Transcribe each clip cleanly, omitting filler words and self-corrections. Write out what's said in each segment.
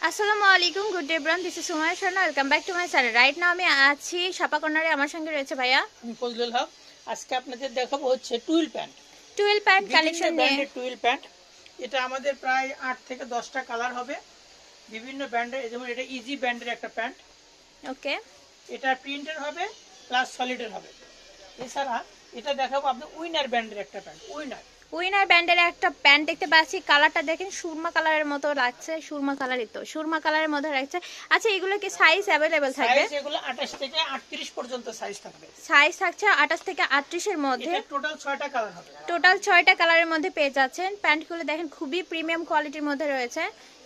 আসসালামু আলাইকুম, good day bran, this is Sumaiya Sharma. Welcome back to my channel. Right now আমি আছি শাপা কর্নারে। আমার সঙ্গে রয়েছে ভাইয়া। আমি ফজলুল হক। আজকে আপনাদের দেখাবো হচ্ছে টুইল প্যান্ট, টুয়েল প্যান্ট বিভিন্ন কালেকশন নিয়ে। ব্র্যান্ডের টুইল প্যান্ট। এটা আমাদের প্রায় 8 থেকে 10টা কালার হবে, বিভিন্ন ব্র্যান্ডের। যেমন এটা ইজি ব্র্যান্ডের একটা প্যান্ট, ওকে। এটা প্রিন্টের হবে প্লাস সলিডের হবে। এছাড়া এটা দেখাবো আপনার উইনার ব্র্যান্ডের একটা প্যান্ট। উইনার ব্যান্ডের একটা প্যান্ট দেখতে পাচ্ছি। কালারটা দেখেন, সুরমা কালারের মতো লাগছে। সুরমা কালারই তো, সুরমা কালারের মধ্যে লাগছে। আচ্ছা, এগুলো কি সাইজ অ্যাভেলেবেল থাকবে? সাইজ এগুলো 28 থেকে 38 পর্যন্ত সাইজ থাকবে। সাইজ থাকছে 28 থেকে 38 এর মধ্যে। এটা টোটাল 6টা কালার হবে। টোটাল 6টা কালারের মধ্যে পেয়ে যাচ্ছেন। প্যান্টগুলো দেখেন খুবই প্রিমিয়াম কোয়ালিটির মধ্যে রয়েছে।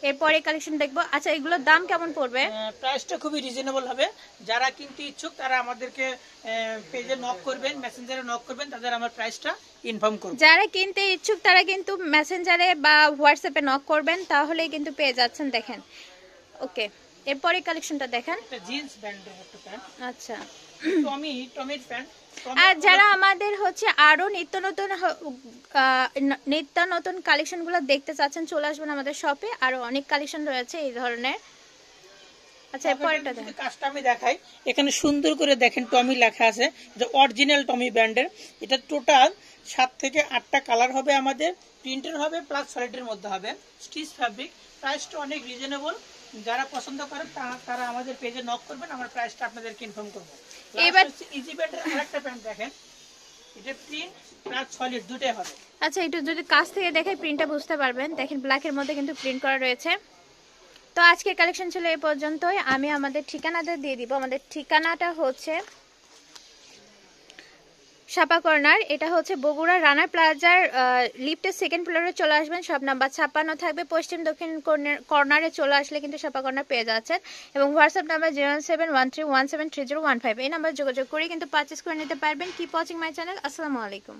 এরপরে কালেকশন দেখবো। আচ্ছা, এগুলোর দাম কেমন পড়বে? প্রাইসটা খুবই রিজনেবল হবে। যারা কিনতে ইচ্ছুক তারা আমাদেরকে পেজে নক করবেন, মেসেঞ্জারে নক করবেন, তাদের আমার প্রাইসটা ইনফর্ম করব। যারা কিনতে ইচ্ছুক তারা কিন্তু মেসেঞ্জারে বা হোয়াটসঅ্যাপে নক করবেন, তাহলেই কিন্তু পেয়ে যাচ্ছেন। দেখেন, ওকে। এরপরে কালেকশনটা দেখেন। এটা জিন্স ব্র্যান্ডের একটা প্যান্ট। আচ্ছা, টমির প্যান্ট। আর যারা আমাদের হচ্ছে আরো নিত্য নতুন কালেকশনগুলো দেখতে চাচ্ছেন, চলে আসবেন আমাদের শপে। আরো অনেক কালেকশন রয়েছে এই ধরনের। আচ্ছা, এরপরটা দেখেন। কাজটা আমি দেখাই। এখানে সুন্দর করে দেখেন টমি লেখা আছে, যে অরিজিনাল টমি ব্র্যান্ডের। এটা টোটাল 7 থেকে 8টা কালার হবে আমাদের, প্রিন্টের হবে প্লাস সলিডের মধ্যে হবে, স্টিচ ফ্যাব্রিক। প্রাইসটা অনেক রিজনেবল। যারা পছন্দ করেন তারা আমাদের পেজে নক করবেন, আমার প্রাইসটা আপনাদেরকে ইনফর্ম করব। এবার ইজি ব্র্যান্ডের আরেকটা প্যান্ট দেখেন, এটা প্রিন্ট প্লাস সলিড দুটোই হবে। আচ্ছা, একটু যদি কাছ থেকে দেখে প্রিন্টটা বুঝতে পারবেন। দেখেন, ব্ল্যাকের মধ্যে কিন্তু প্রিন্ট করা রয়েছে। তো আজকের কালেকশন ছিল এই পর্যন্তই। আমি আমাদের ঠিকানাটা দিয়ে দিব। আমাদের ঠিকানাটা হচ্ছে শাপা কর্নার। এটা হচ্ছে বগুড়া রানা প্লাজার লিফটের সেকেন্ড ফ্লোরে চলে আসবেন। সব নাম্বার 56 থাকবে। পশ্চিম দক্ষিণ কর্নারে চলে আসলে কিন্তু শাপা কর্নার পেয়ে যাচ্ছেন। এবং হোয়াটসঅ্যাপ নাম্বার 07131730115। এই নাম্বার যোগাযোগ করে কিন্তু পারচেস করে নিতে পারবেন। Keep watching my channel. আসসালামু আলাইকুম।